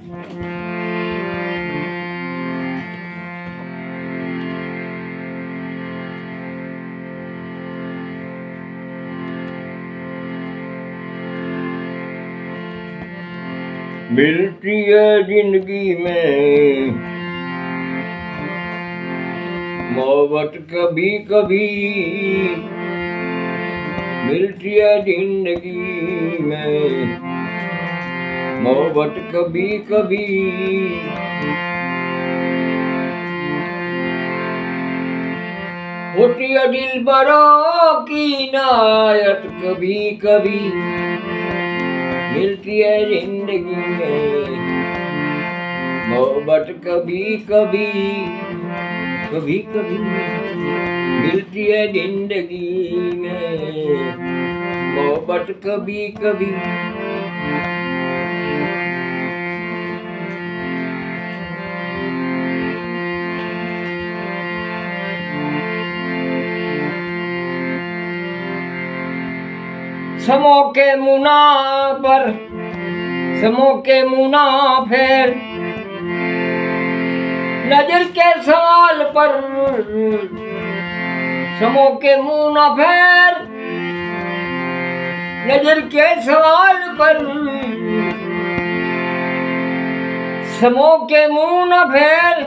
मिलती है जिंदगी में मोहब्बत कभी कभी, मिलती है जिंदगी में मोहब्बत कभी कभी। होती है दिलबरों की इनायत कभी कभी, मिलती है जिंदगी में मोहब्बत कभी कभी, कभी कभी मिलती है जिंदगी में मोहब्बत कभी कभी। समों के मुना पर समों के मुनाफिर नजर के सवाल पर, समों के मुनाफिर नजर के सवाल पर, समों के मुनाफिर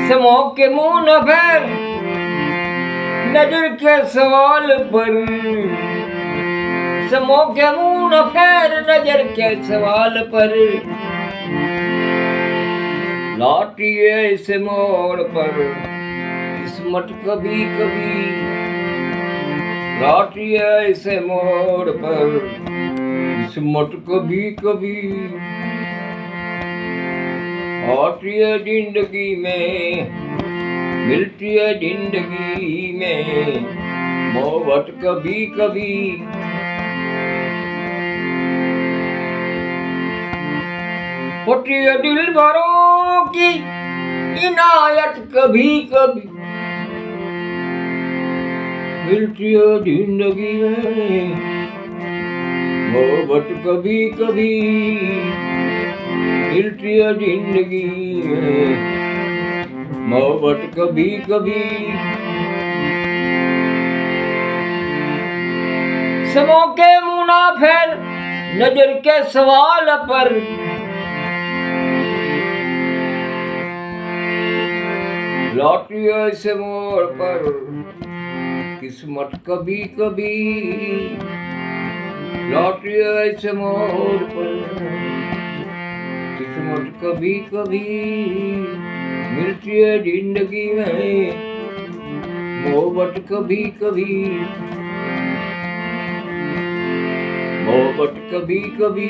समों के मुनाफिर नजर के सवाल पर, समों के मुनाफिर नजर के सवाल पर। लाती है इस मोड़ पर किस्मत कभी कभी, लाती है इस मोड़ पर किस्मत कभी कभी। आती है जिंदगी में, मिलती है जिंदगी में मोहब्बत कभी कभी। होती है दिलबरों की इनायत कभी कभी, मिलती है जिंदगी में मोहब्बत कभी कभी, मिलती है जिंदगी में मोहब्बत कभी कभी। समों के मुनाफिर नजर के सवाल पर, लाती है इस मोड़ पर किस्मत कभी कभी, लाती है इस मोड़ पर किस्मत कभी कभी। मिलती है जिंदगी में मोहब्बत कभी कभी, मोहब्बत कभी कभी।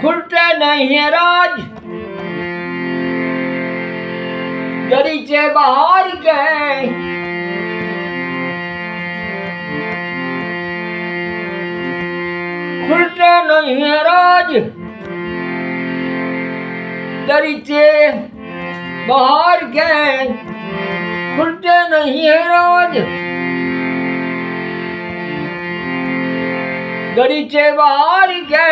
खुलते नहीं है राज दरीचे बाहर के, खुलते नहीं है राज दरीचे बाहर के, खुलते नहीं है राज दरीचे बाहर के।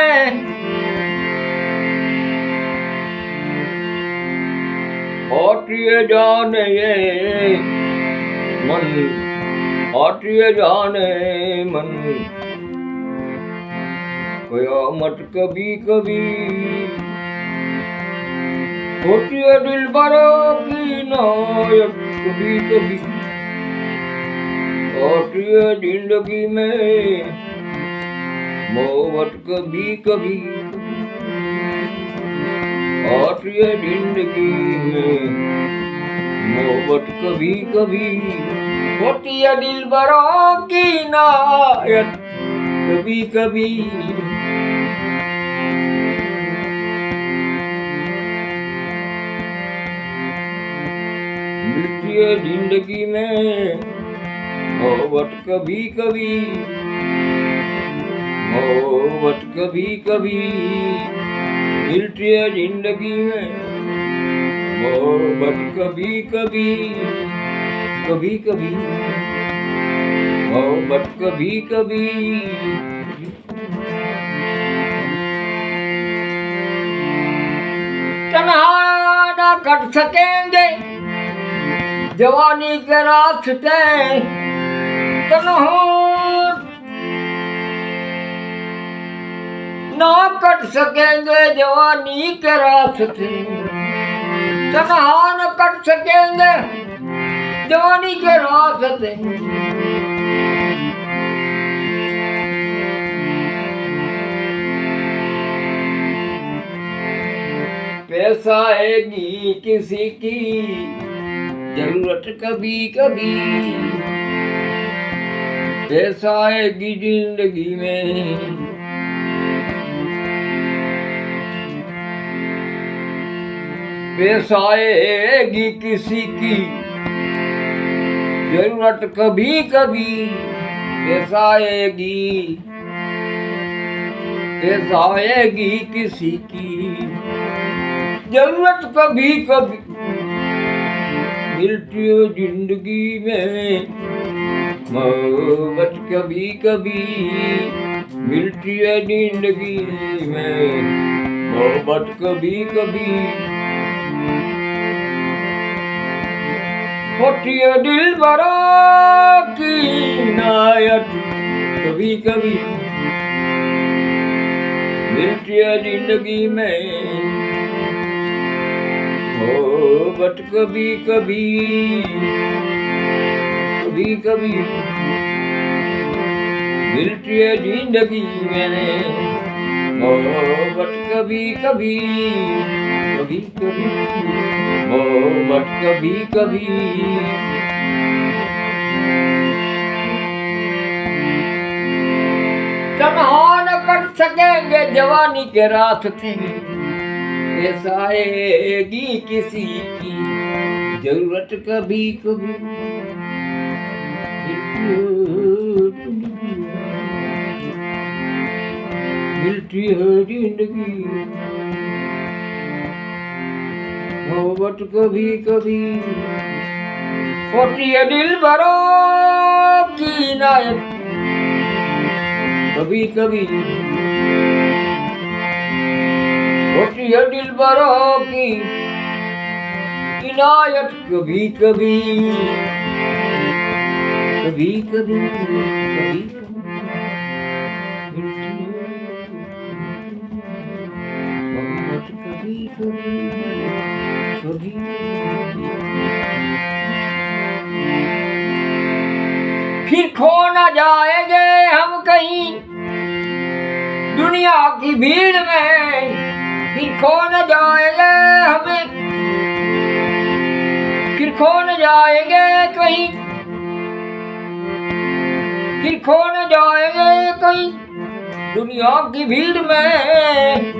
आती है जाने ये मन, आती है जाने मन कयामत कभी कभी। होती है दिलबरों की इनायत कभी कभी, आती है जिंदगी में मोहब्बत कभी कभी, आती है जिंदगी में मोहब्बत कभी कभी। होती है दिलबरों की इनायत कभी कभी। मिलती है जिंदगी में मोहब्बत कभी कभी, मोहब्बत कभी कभी। मिलती है जिंदगी में मोहब्बत कभी कभी, कभी कभी। मोहब्बत कभी कभी तन्हा ना कट सकेंगे जवानी के रास्ते तन्हा ना कट सकेंगे जवानी के रास्ते तन्हा न कट सकेंगे जवानी के रास्ते पैसा आएगी किसी की जरूरत कभी कभी पैसा आएगी जिंदगी में पैसा आएगी किसी की जरूरत कभी कभी पैसा आएगी किसी की जरूरत कभी कभी मिलती है जिंदगी में मोहब्बत कभी कभी मिलती है जिंदगी में मोहब्बत कभी कभी होती है दिल भरा की इनायत कभी कभी मिलती है जिंदगी में मोहब्बत कभी कभी मिलती है जिंदगी में मोहब्बत कभी कभी मोहब्बत कभी कभी तन्हा न कट सकेंगे जवानी के रास्ते पैसा आएगी किसी की जरूरत कभी कभी मिलती है जिंदगी मोहब्बत कभी कभी होती है दिल भरों की इनायत कभी कभी होती है दिल भरों की इनायत कभी कभी मोहब्बत कभी फिर खो न जाएंगे हम कहीं दुनिया की भीड़ में फिर खो न जाएंगे हमें फिर खो न जाएंगे कहीं फिर खो न जाएंगे कहीं दुनिया की भीड़ में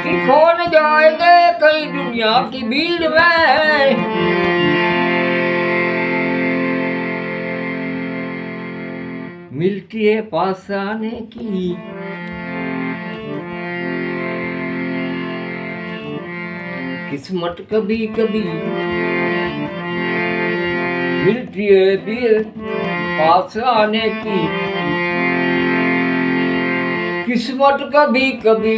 फिर खो न जाएंगे कहीं दुनिया की भीड़ में मिलती है पास आने की किस्मत कभी कभी मिलती है दिल पास आने की किस्मत कभी कभी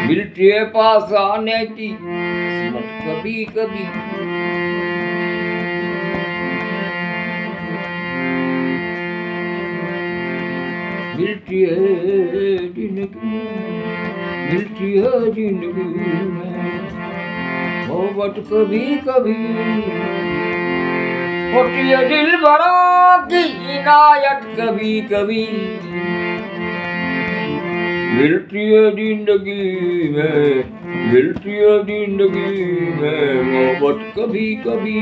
मिलती है पास आने की किस्मत कभी कभी मिलती है जिंदगी में मोहब्बत कभी कभी होती है दिल भरों की इनायत कभी कभी मिलती है जिंदगी में मोहब्बत कभी कभी